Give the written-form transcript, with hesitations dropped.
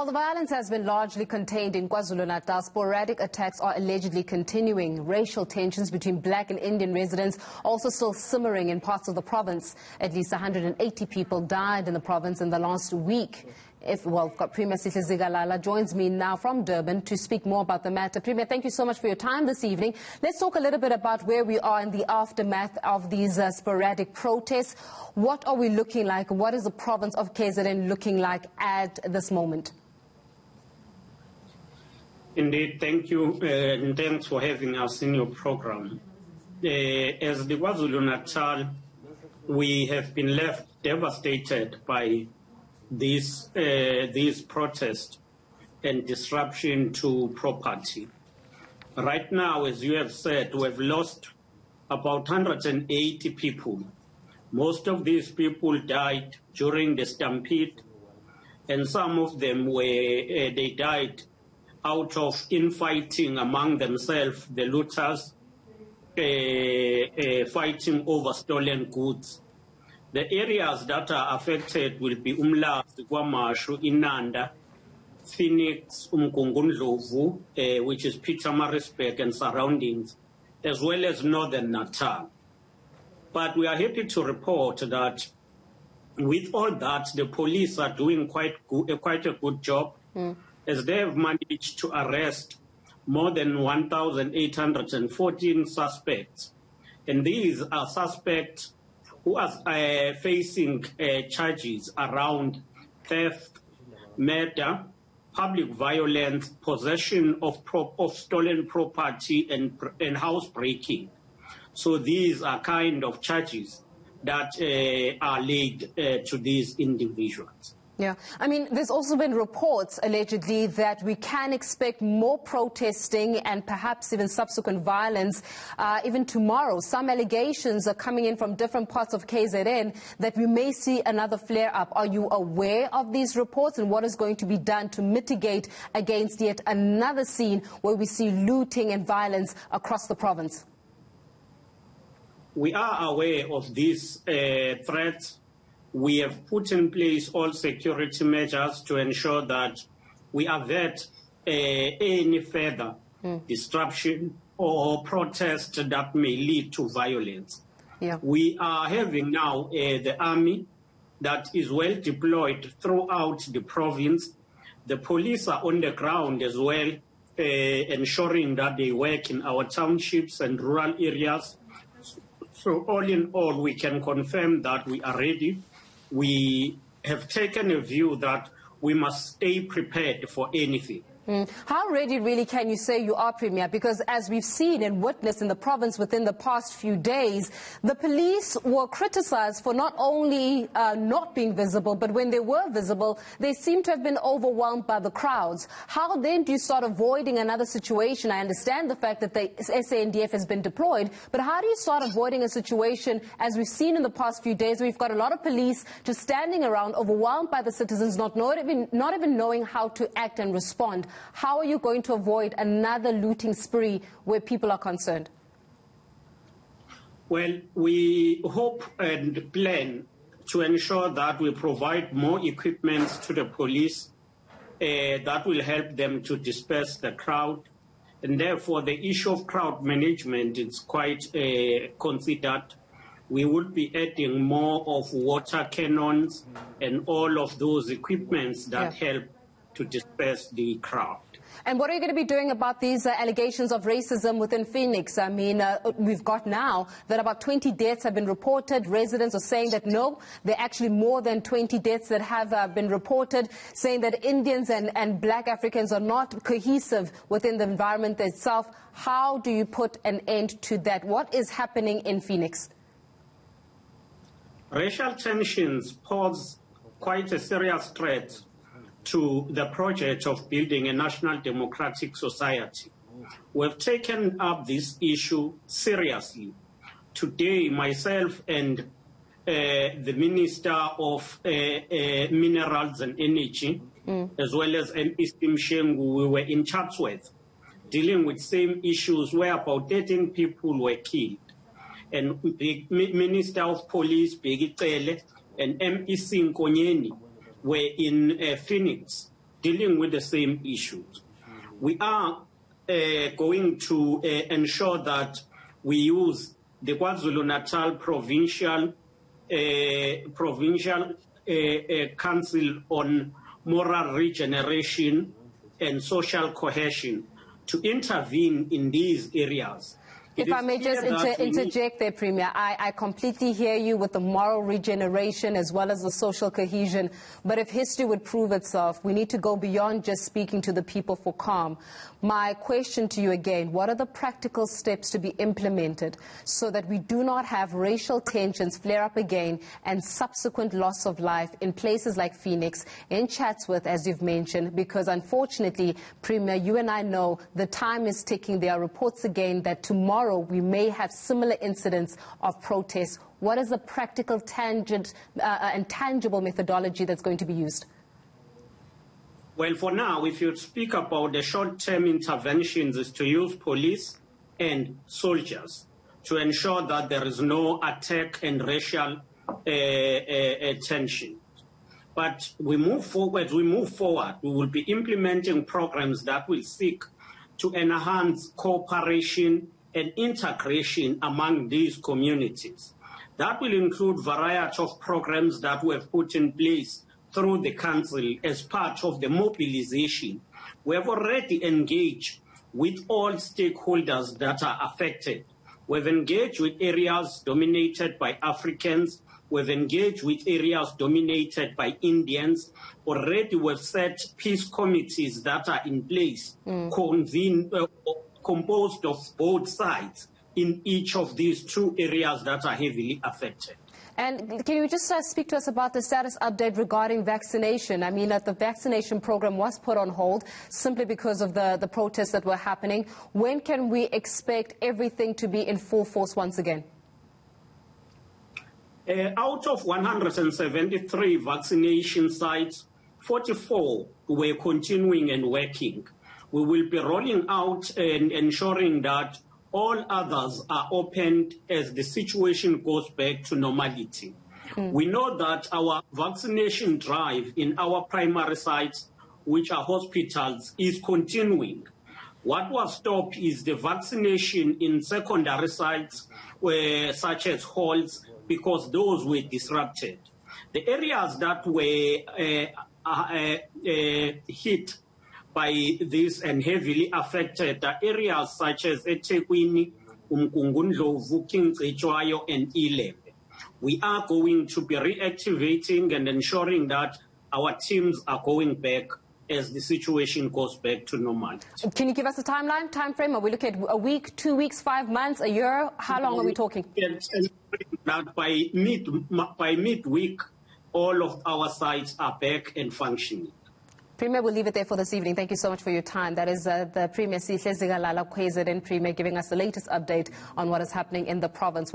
While the violence has been largely contained in KwaZulu-Natal, sporadic attacks are allegedly continuing. Racial tensions between black and Indian residents also still simmering in parts of the province. At least 180 people died in the province in the last week. Premier Sihle Zikalala joins me now from Durban to speak more about the matter. Premier, thank you so much for your time this evening. Let's talk a little bit about where we are in the aftermath of these sporadic protests. What are we looking like? What is the province of KZN looking like at this moment? Indeed, thank you, and thanks for having us in your program. As the KwaZulu-Natal, we have been left devastated by these protests and disruption to property. Right now, as you have said, we have lost about 180 people. Most of these people died during the stampede, and some of them they died out of infighting among themselves, the looters, fighting over stolen goods. The areas that are affected will be Umlazi, KwaMashu, Inanda, Phoenix, Umgungundlovu, which is Pietermaritzburg and surroundings, as well as Northern Natal. But we are happy to report that with all that, the police are doing quite a good job, as they have managed to arrest more than 1,814 suspects. And these are suspects who are facing charges around theft, murder, public violence, possession of stolen property, and housebreaking. So these are kind of charges that are laid to these individuals. Yeah, I mean, there's also been reports allegedly that we can expect more protesting and perhaps even subsequent violence even tomorrow. Some allegations are coming in from different parts of KZN that we may see another flare-up. Are you aware of these reports, and what is going to be done to mitigate against yet another scene where we see looting and violence across the province? We are aware of these threats. We have put in place all security measures to ensure that we avert any further disruption or protest that may lead to violence. Yeah. We are having now the army that is well deployed throughout the province. The police are on the ground as well, ensuring that they work in our townships and rural areas. So all in all, we can confirm that we are ready. We have taken a view that we must stay prepared for anything. How ready really can you say you are, Premier? Because as we've seen and witnessed in the province within the past few days, the police were criticized for not only not being visible, but when they were visible, they seem to have been overwhelmed by the crowds. How then do you start avoiding another situation? I understand the fact that the SANDF has been deployed, but how do you start avoiding a situation, as we've seen in the past few days, where we've got a lot of police just standing around, overwhelmed by the citizens, not even knowing how to act and respond? How are you going to avoid another looting spree where people are concerned? Well, we hope and plan to ensure that we provide more equipment to the police that will help them to disperse the crowd. And therefore, the issue of crowd management is quite considered. We would be adding more of water cannons and all of those equipments that help to disperse the crowd. And what are you going to be doing about these allegations of racism within Phoenix? I mean, we've got now that about 20 deaths have been reported. Residents are saying that no, there are actually more than 20 deaths that have been reported, saying that Indians and black Africans are not cohesive within the environment itself. How do you put an end to that? What is happening in Phoenix? Racial tensions pose quite a serious threat to the project of building a national democratic society. We've taken up this issue seriously. Today, myself and the Minister of Minerals and Energy, as well as MP Shengu, we were in Chatsworth, dealing with same issues where about 13 people were killed. And the Minister of Police, Begitele, and MP Nkonyeni, were in Phoenix, dealing with the same issues. We are going to ensure that we use the KwaZulu-Natal Provincial Council on Moral Regeneration and Social Cohesion to intervene in these areas. If I may just interject there, Premier, I completely hear you with the moral regeneration as well as the social cohesion. But if history would prove itself, we need to go beyond just speaking to the people for calm. My question to you again, what are the practical steps to be implemented so that we do not have racial tensions flare up again and subsequent loss of life in places like Phoenix, in Chatsworth, as you've mentioned? Because unfortunately, Premier, you and I know the time is ticking. There are reports again that tomorrow we may have similar incidents of protests. What is the practical, tangent, and tangible methodology that's going to be used? Well, for now, if you speak about the short-term interventions, is to use police and soldiers to ensure that there is no attack and racial tension. But we move forward, we will be implementing programs that will seek to enhance cooperation and integration among these communities. That will include a variety of programs that we have put in place through the Council as part of the mobilization. We have already engaged with all stakeholders that are affected. We've engaged with areas dominated by Africans. We've engaged with areas dominated by Indians. Already we've set peace committees that are in place, composed of both sides in each of these two areas that are heavily affected. And can you just speak to us about the status update regarding vaccination? I mean, that the vaccination program was put on hold simply because of the protests that were happening. When can we expect everything to be in full force once again? Out of 173 vaccination sites, 44 were continuing and working. We will be rolling out and ensuring that all others are opened as the situation goes back to normality. We know that our vaccination drive in our primary sites, which are hospitals, is continuing. What was stopped is the vaccination in secondary sites, such as halls, because those were disrupted. The areas that were hit by this and heavily affected are areas such as eThekwini, Umgungundlovu, King Cetshwayo, and Ilembe. We are going to be reactivating and ensuring that our teams are going back as the situation goes back to normal. Can you give us a time frame? Are we looking at a week, 2 weeks, 5 months, a year? How long are we talking? That by midweek, all of our sites are back and functioning. Premier, we'll leave it there for this evening. Thank you so much for your time. That is the Premier Sihle Zikalala, KZN Premier, giving us the latest update on what is happening in the province.